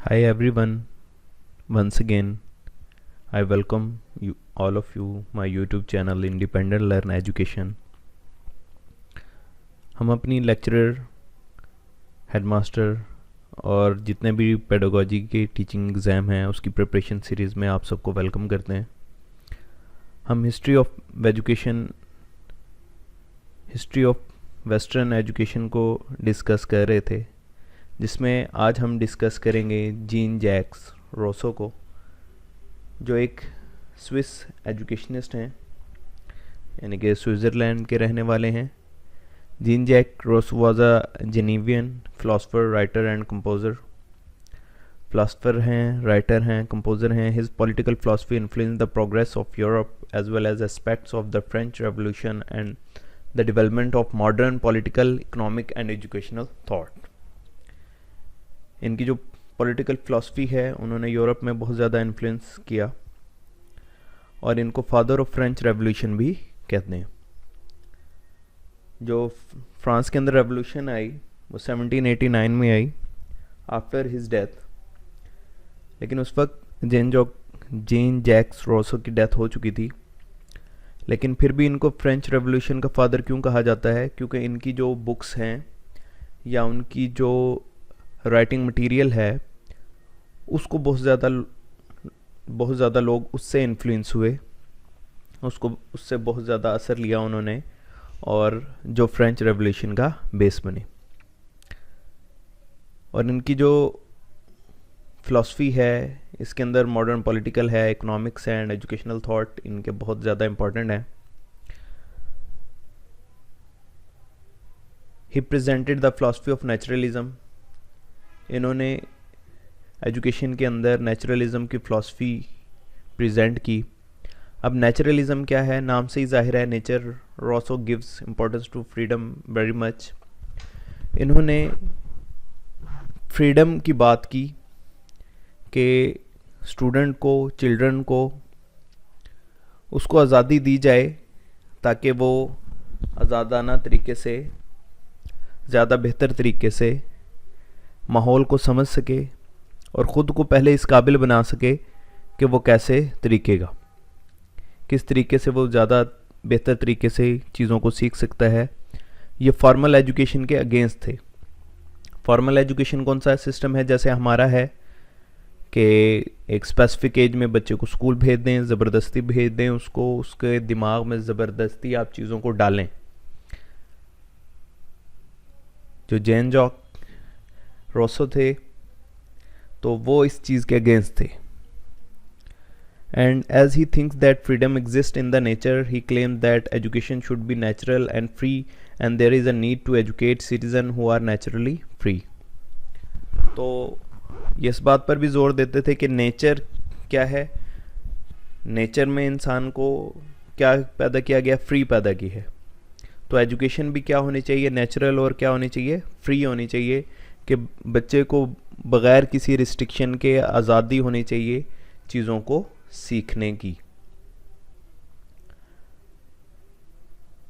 Hi everyone, once again I welcome you all of you my YouTube channel Independent Learn Education। हम अपनी lecturer, headmaster और जितने भी pedagogy के teaching exam हैं उसकी प्रिपरेशन सीरीज़ में आप सबको वेलकम करते हैं। हम हिस्ट्री ऑफ वेस्टर्न एजुकेशन को डिस्कस कर रहे थे, जिसमें आज हम डिस्कस करेंगे जीन जैक्स रोसो को, जो एक स्विस एजुकेशनिस्ट हैं, यानी कि स्विट्ज़रलैंड के रहने वाले हैं। Jean Jacques Rousseau was a Genevan philosopher, writer and composer. Philosopher हैं, राइटर हैं, कंपोज़र हैं। His political philosophy influenced the progress of Europe as well as aspects of the French revolution and the development of modern political, economic and educational thought. इनकी जो political philosophy है उन्होंने Europe में बहुत ज़्यादा influence किया और इनको फादर ऑफ फ्रेंच रेवोल्यूशन भी कहते हैं। जो फ्रांस के अंदर रेवोल्यूशन आई वो 1789 में आई आफ्टर हिज डेथ, लेकिन उस वक्त जीन जैक्स रोसो की डेथ हो चुकी थी। लेकिन फिर भी इनको फ्रेंच रेवोल्यूशन का फादर क्यों कहा जाता है? क्योंकि इनकी जो बुक्स हैं या उनकी जो राइटिंग मटेरियल है उसको बहुत ज़्यादा लोग उससे इन्फ्लुएंस हुए, उससे बहुत ज़्यादा असर लिया उन्होंने, और जो फ्रेंच रेवोल्यूशन का बेस बने। और इनकी जो फ़िलासफ़ी है इसके अंदर मॉडर्न पॉलिटिकल है, इकोनॉमिक्स एंड एजुकेशनल थॉट इनके बहुत ज़्यादा इम्पॉर्टेंट हैं। He presented the philosophy of naturalism. इन्होंने एजुकेशन के अंदर नेचुरलिज्म की फ़िलासफ़ी प्रेजेंट की। अब नेचुरलिज्म क्या है? नाम से ही जाहिर है, nature. Rousseau gives importance to freedom very much. इन्होंने फ्रीडम की बात की कि स्टूडेंट को, चिल्ड्रन को उसको आज़ादी दी जाए ताकि वो आज़ादाना तरीके से, ज़्यादा बेहतर तरीके से माहौल को समझ सके और ख़ुद को पहले इस काबिल बना सके कि वो कैसे तरीकेगा, किस तरीके से वो ज़्यादा बेहतर तरीके से चीज़ों को सीख सकता है। ये फॉर्मल एजुकेशन के अगेंस्ट थे। फॉर्मल एजुकेशन कौन सा सिस्टम है? जैसे हमारा है कि एक स्पेसिफिक एज में बच्चे को स्कूल भेज दें, ज़बरदस्ती भेज दें उसको, उसके दिमाग में ज़बरदस्ती आप चीज़ों को डालें। जो जीन जैक रोसो थे तो वो इस चीज़ के अगेंस्ट थे। And as he thinks that freedom exists in the nature, he claims that education should be natural and free, and there is a need to educate citizens who are naturally free. तो ये इस बात पर भी जोर देते थे कि नेचर क्या है, नेचर में इंसान को क्या पैदा किया गया? फ्री पैदा की है। तो एजुकेशन भी क्या होनी चाहिए? नेचुरल, और क्या होनी चाहिए? फ्री होनी चाहिए, कि बच्चे को बग़ैर किसी रिस्ट्रिक्शन के आज़ादी होनी चाहिए चीज़ों को सीखने की।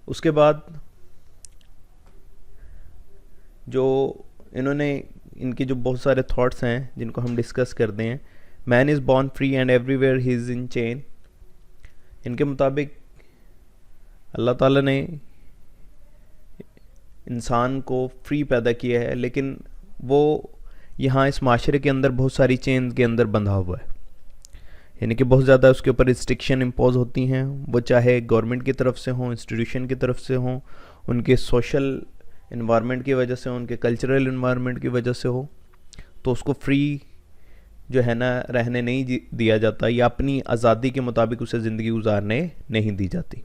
उसके बाद जो इन्होंने, इनके जो बहुत सारे थॉट्स हैं जिनको हम डिस्कस करते हैं। Man is born free and everywhere he is in chain. इनके मुताबिक अल्लाह ताला ने इंसान को फ्री पैदा किया है, लेकिन वो यहाँ इस माशरे के अंदर बहुत सारी चेन के अंदर बंधा हुआ है, यानी कि बहुत ज़्यादा उसके ऊपर रिस्ट्रिक्शन इम्पोज होती हैं। वो चाहे गवर्नमेंट की तरफ से हों, इंस्टीट्यूशन की तरफ से हों, उनके सोशल इन्वायरमेंट की वजह से, उनके कल्चरल इन्वायरमेंट की वजह से हो, तो उसको फ्री जो है ना रहने नहीं दिया जाता, या अपनी आज़ादी के मुताबिक उसे ज़िंदगी गुजारने नहीं दी जाती।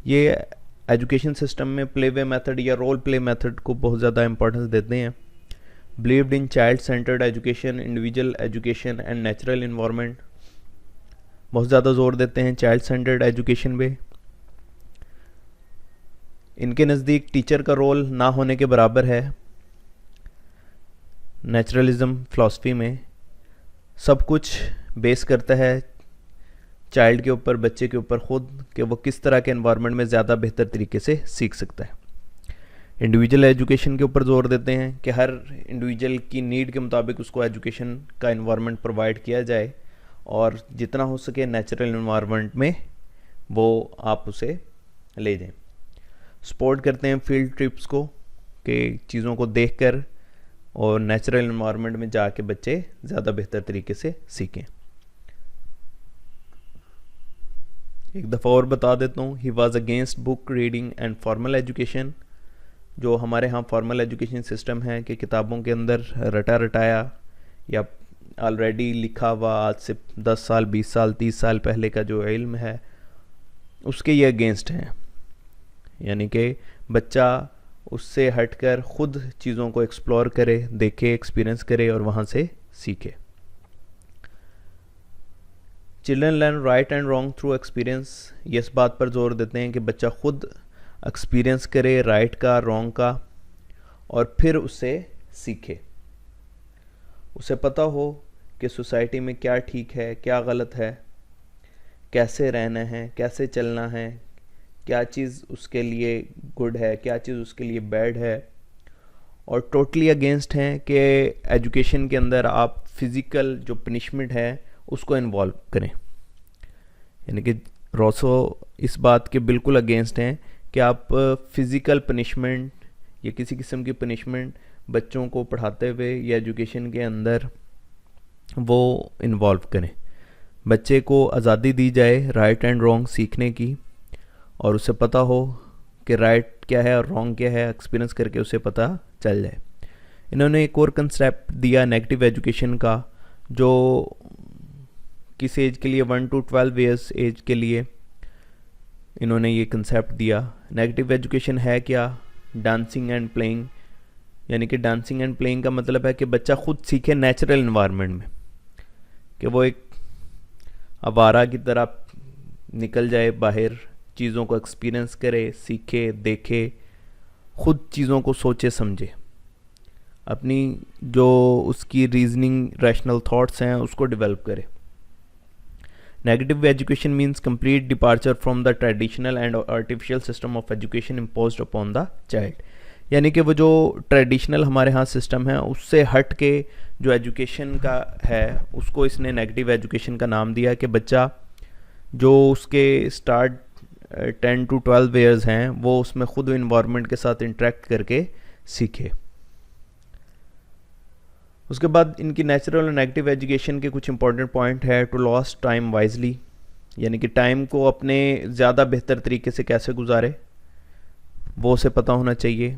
ये एजुकेशन सिस्टम में प्ले वे मेथड या रोल प्ले मेथड को बहुत ज़्यादा इंपॉर्टेंस देते हैं। Believed in child centred education, individual education and natural environment. बहुत ज़्यादा जोर देते हैं चाइल्ड सेंटर्ड एजुकेशन पे। इनके नज़दीक टीचर का रोल ना होने के बराबर है। नेचुरलिज्म फ़िलासफ़ी में सब कुछ बेस करता है चाइल्ड के ऊपर, बच्चे के ऊपर खुद, कि वो किस तरह के एनवायरनमेंट में ज़्यादा बेहतर तरीके से सीख सकता है। इंडिविजुअल एजुकेशन के ऊपर जोर देते हैं कि हर इंडिविजुअल की नीड के मुताबिक उसको एजुकेशन का इन्वायरमेंट प्रोवाइड किया जाए और जितना हो सके नेचुरल इन्वायरमेंट में वो आप उसे ले जाएं। सपोर्ट करते हैं फील्ड ट्रिप्स को कि चीज़ों को देखकर और नेचुरल इन्वायरमेंट में जाके बच्चे ज़्यादा बेहतर तरीके से सीखें। एक दफ़ा और बता देता हूँ, he was against book reading and formal education. जो हमारे यहाँ फॉर्मल एजुकेशन सिस्टम है कि किताबों के अंदर रटा रटाया या ऑलरेडी लिखा हुआ आज से 10 साल 20 साल 30 साल पहले का जो इल्म है उसके ये अगेंस्ट हैं, यानी कि बच्चा उससे हटकर ख़ुद चीज़ों को एक्सप्लोर करे, देखे, एक्सपीरियंस करे और वहाँ से सीखे। Children learn right and wrong through experience. ये इस बात पर जोर देते हैं कि बच्चा खुद एक्सपीरियंस करे राइट का, रॉन्ग का, और फिर उससे सीखे। उसे पता हो कि सोसाइटी में क्या ठीक है, क्या गलत है, कैसे रहना है, कैसे चलना है, क्या चीज़ उसके लिए गुड है, क्या चीज़ उसके लिए बैड है। और टोटली अगेंस्ट हैं कि एजुकेशन के अंदर आप फिज़िकल जो पनिशमेंट है उसको इन्वॉल्व करें, यानी कि रोसो इस बात के बिल्कुल अगेंस्ट हैं कि आप फिज़िकल पनिशमेंट या किसी किस्म की पनिशमेंट बच्चों को पढ़ाते हुए या एजुकेशन के अंदर वो इन्वॉल्व करें। बच्चे को आज़ादी दी जाए राइट एंड रॉन्ग सीखने की और उसे पता हो कि राइट क्या है और रॉन्ग क्या है, एक्सपीरियंस करके उसे पता चल जाए। इन्होंने एक और कंसेप्ट दिया नेगेटिव एजुकेशन का, जो किस एज के लिए 1 to 12 ईयर्स एज के लिए इन्होंने ये कंसेप्ट दिया। नेगेटिव एजुकेशन है क्या? डांसिंग एंड प्लेइंग, यानी कि डांसिंग एंड प्लेइंग का मतलब है कि बच्चा खुद सीखे नेचुरल इन्वायरमेंट में, कि वो एक आवारा की तरह निकल जाए बाहर, चीज़ों को एक्सपीरियंस करे, सीखे, देखे, खुद चीज़ों को सोचे समझे, अपनी जो उसकी रीजनिंग रैशनल थॉट्स हैं उसको डेवलप करे। Negative education means complete departure from the traditional and artificial system of education imposed upon the child, यानी कि वो जो ट्रेडिशनल हमारे यहाँ सिस्टम है उससे हट के जो एजुकेशन का है उसको इसने नेगेटिव एजुकेशन का नाम दिया कि बच्चा जो उसके स्टार्ट 10 to 12 ईयर्स हैं वो उसमें खुद इन्वायरमेंट के साथ इंटरेक्ट करके सीखे। उसके बाद इनकी नेचुरल और नेगेटिव एजुकेशन के कुछ इंपॉर्टेंट पॉइंट है। टू लॉस टाइम वाइजली, यानी कि टाइम को अपने ज़्यादा बेहतर तरीके से कैसे गुजारे वो उसे पता होना चाहिए।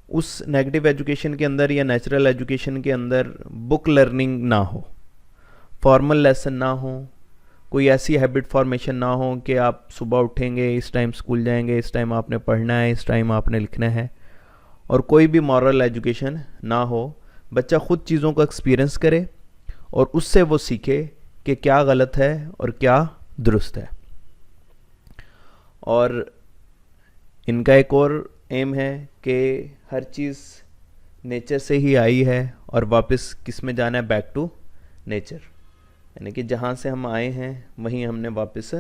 उस नेगेटिव एजुकेशन के अंदर या नेचुरल एजुकेशन के अंदर बुक लर्निंग ना हो, फॉर्मल लेसन ना हो, कोई ऐसी हैबिट फॉर्मेशन ना हो कि आप सुबह उठेंगे, इस टाइम स्कूल जाएंगे, इस टाइम आपने पढ़ना है, इस टाइम आपने लिखना है, और कोई भी मॉरल एजुकेशन ना हो। बच्चा खुद चीज़ों को एक्सपीरियंस करे और उससे वो सीखे कि क्या गलत है और क्या दुरुस्त है। और इनका एक और एम है कि हर चीज़ नेचर से ही आई है और वापस किस में जाना है, बैक टू नेचर, यानी कि जहाँ से हम आए हैं वहीं हमने वापस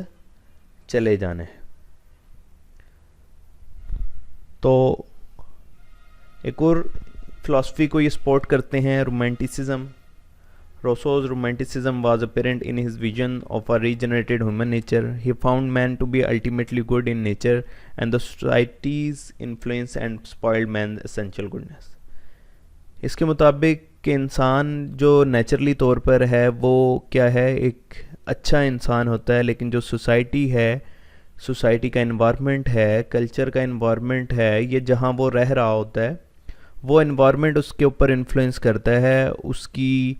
चले जाना है। तो एक और फ़िलासफ़ी को ये सपोर्ट करते हैं, romanticism. रोसो's romanticism was apparent in his vision of a regenerated human nature. He found man to be ultimately good in nature and the society's influence and spoiled man's essential goodness. इसके मुताबिक कि इंसान जो naturally तौर पर है वो क्या है, एक अच्छा इंसान होता है, लेकिन जो सोसाइटी है, सोसाइटी का इन्वायरमेंट है, कल्चर का इन्वायरमेंट है, ये जहाँ वो रह रहा होता है वो इन्वायरमेंट उसके ऊपर इन्फ्लुएंस करता है, उसकी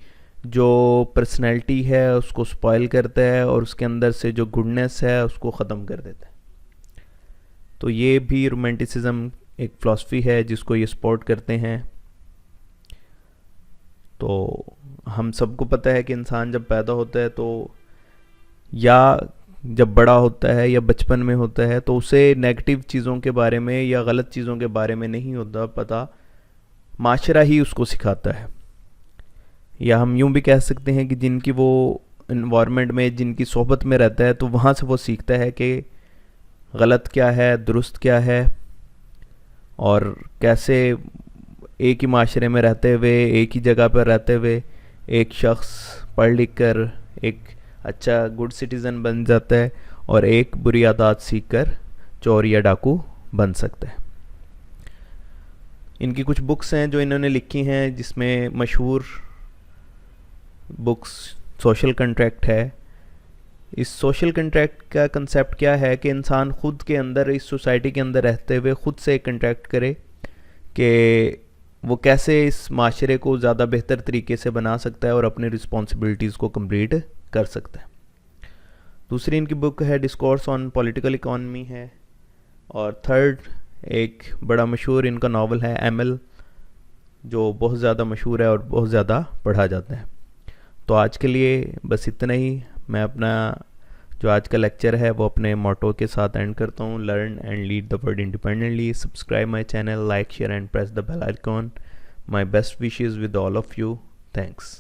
जो पर्सनैलिटी है उसको स्पॉइल करता है और उसके अंदर से जो गुडनेस है उसको ख़त्म कर देता है। तो ये भी रोमांटिसिज्म एक फ़िलासफ़ी है जिसको ये सपोर्ट करते हैं। तो हम सबको पता है कि इंसान जब पैदा होता है तो या जब बड़ा होता है या बचपन में होता है तो उसे नेगेटिव चीज़ों के बारे में या गलत चीज़ों के बारे में नहीं होता पता, माशरा ही उसको सिखाता है। या हम यूँ भी कह सकते हैं कि जिनकी वो इन्वायरमेंट में, जिनकी सोहबत में रहता है तो वहाँ से वो सीखता है कि गलत क्या है, दुरुस्त क्या है, और कैसे एक ही माशरे में रहते हुए, एक ही जगह पर रहते हुए एक शख्स पढ़ लिख कर एक अच्छा गुड सिटीज़न बन जाता है और एक बुरी आदत सीख कर चोर या डाकू बन सकता है। इनकी कुछ बुक्स हैं जो इन्होंने लिखी हैं, जिसमें मशहूर बुक्स सोशल कंट्रैक्ट है। इस सोशल कंट्रैक्ट का कंसेप्ट क्या है कि इंसान खुद के अंदर, इस सोसाइटी के अंदर रहते हुए खुद से एक कंट्रैक्ट करे कि वो कैसे इस माशरे को ज़्यादा बेहतर तरीके से बना सकता है और अपनी रिस्पॉन्सिबिलिटीज़ को कंप्लीट कर सकता है। दूसरी इनकी बुक है डिस्कोर्स ऑन पॉलिटिकल इकॉनमी है। और थर्ड एक बड़ा मशहूर इनका नावल है एमएल, जो बहुत ज़्यादा मशहूर है और बहुत ज़्यादा पढ़ा जाता है। तो आज के लिए बस इतना ही। मैं अपना जो आज का लेक्चर है वो अपने मोटो के साथ एंड करता हूँ, learn and lead the world independently. Subscribe my channel, like, share and press the bell icon. My best wishes with all of you. Thanks.